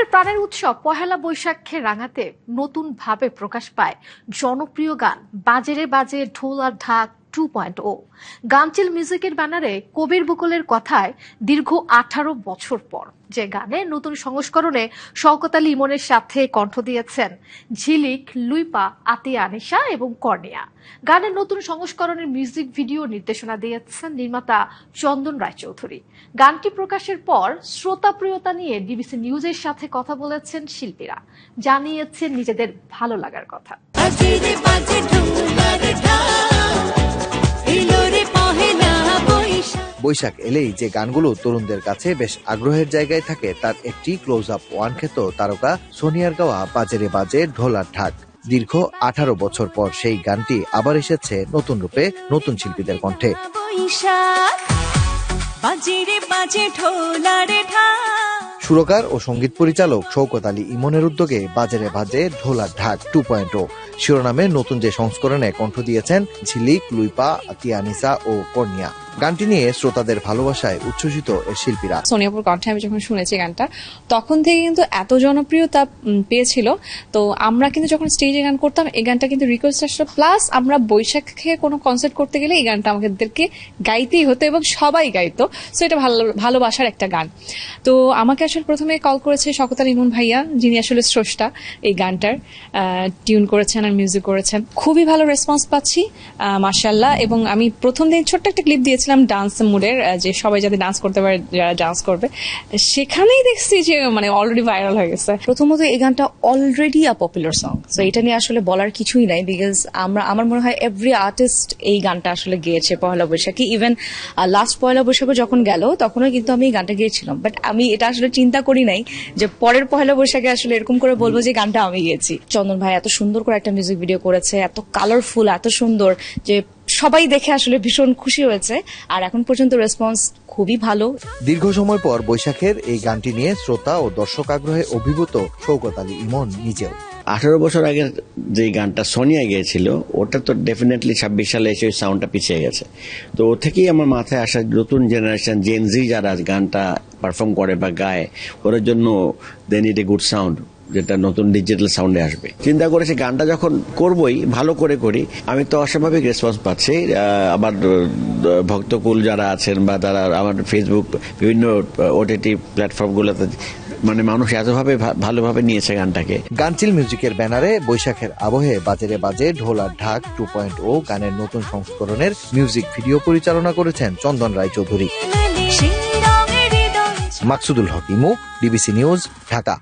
বাঙালির প্রাণের উৎসব পহেলা বৈশাখে রাঙাতে নতুন ভাবে প্রকাশ পায় জনপ্রিয় গান বাজে রে বাজে ঢোল আর ঢাক 2.0। গানচিল মিউজিকের ব্যানারে কবির বকুলের কথায় দীর্ঘ 18 বছর পর যে গানে নতুন সংস্করণে শওকত আলী ইমনের সাথে কণ্ঠ দিয়েছেন ঝিলিক, লুইপা, আতিয়া আনিশা এবং কর্নিয়া। গানের নতুন সংস্করণের মিউজিক ভিডিও নির্দেশনা দিয়েছেন নির্মাতা চন্দন রায়চৌধুরী। গানটি প্রকাশের পর শ্রোতা প্রিয়তা নিয়ে ডিবিসি নিউজের সাথে কথা বলেছেন শিল্পীরা, জানিয়েছেন নিজেদের ভালো লাগার কথা। বৈশাখ এলেই যে গানগুলো তরুণদের কাছে বেশ আগ্রহের জায়গায় থাকে তার একটি ক্লোজ আপ ওয়ান খ্যাত তারকা সোনিয়ার গাওয়া বাজে রে বাজে ঢোল আর ঢাক। দীর্ঘ 18 বছর পর সেই গানটি আবার এসেছে নতুন রূপে, নতুন শিল্পীদের কণ্ঠে। সুরকার ও সঙ্গীত পরিচালক শওকত আলী ইমনের উদ্যোগে বাজে রে বাজে ঢোল আর ঢাক 2.0 শিরোনামের নতুন যে সংস্করণে কণ্ঠ দিয়েছেন ঝিলিক, লুইপা, আতিয়া আনিসা ও কর্নিয়া। গানটি নিয়ে শ্রোতাদের ভালোবাসায় উচ্ছ্বসিত এর শিল্পীরা। সোনিয়াপুর কণ্ঠে আমি যখন শুনেছি গানটা, তখন থেকে কিন্তু এত জনপ্রিয়তা পেয়েছিল। তো আমরা কিন্তু যখন স্টেজে গান করতাম, এই গানটা কিন্তু রিকোয়েস্ট আসলো। প্লাস আমরা বৈশাখে কোনো কনসার্ট করতে গেলে এই গানটা আমাদেরকে গাইতেই হতো এবং সবাই গাইতো। সো এটা ভালোবাসার একটা গান। তো আমাকে আসলে প্রথমে কল করেছে শওকত আলী ইমন ভাইয়া, যিনি আসলে স্রষ্টা এই গানটার, টিউন করেছেন আর মিউজিক করেছেন। খুবই ভালো রেসপন্স পাচ্ছি মাশাআল্লাহ। এবং আমি প্রথম দিন ছোট্ট একটা ক্লিপ দিয়েছিলাম ডান্স মুডের, যে সবাই যাতে ডান্স করতে পারে, যারা ডান্স করবে, সেখানেই দেখছি যে মানে অলরেডি ভাইরাল হয়ে গেছে। প্রথমত এই গানটা already a popular song, so এটা নিয়ে আসলে বলার কিছুই নাই। বিকজ আমার মনে হয় এভরি আর্টিস্ট এই গানটা আসলে গেয়েছে পয়লা বৈশাখে। ইভেন লাস্ট পয়লা বৈশাখে যখন গেল তখনও কিন্তু আমি এই গানটা গেয়েছিলাম, বাট আমি এটা আসলে চিন্তা করি নাই যে পরের পয়লা বৈশাখে আসলে এরকম করে বলবো যে গানটা আমি গেয়েছি। চন্দন ভাই এত সুন্দর করে একটা মিউজিক ভিডিও করেছে, এত কালারফুল, এত সুন্দর, যে সবাই দেখে আসলে ভীষণ খুশি হয়েছে। আর এখন পর্যন্ত রেসপন্স খুবই ভালো। দীর্ঘ সময় পর বৈশাখের এই গানটি নিয়ে শ্রোতা ও দর্শক আগ্রহে অভিভূত শওকত আলী ইমন নিজেও। 18 বছর আগের যে গানটা সোনিয়া গেয়েছিল, ওটা তো ডেফিনেটলি 26 সালে এসে ওই সাউন্ডটা পিছিয়ে গেছে। তো ও থেকেই আমার মাথায় আসা নতুন জেনারেশন জেনজি যারা গানটা পারফর্ম করে বা গায়, ওদের জন্য they need a good sound, যেটা নতুন ডিজিটাল সাউন্ডে আসবে। চিন্তা করেছি গানটা যখন করবই, ভালো করে করি। আমি তো অস্বাভাবিক রেসপন্স পাচ্ছি। আবার ভক্তকুল যারা আছেন বা তারা আমার ফেসবুক, বিভিন্ন ওটিটি প্ল্যাটফর্মগুলোতে মানে মানুষ এতভাবে ভালোভাবে নিয়েছে গানটাকে। গানচিল মিউজিকের ব্যানারে বৈশাখের আবহে বাজে রে বাজে ঢোল আর ঢাক 2.0 গানের নতুন সংস্করণের মিউজিক ভিডিও পরিচালনা করেছেন চন্দন রায়চৌধুরী। মাকসুদুল হক ইমু, ডিবিসি নিউজ, ঢাকা।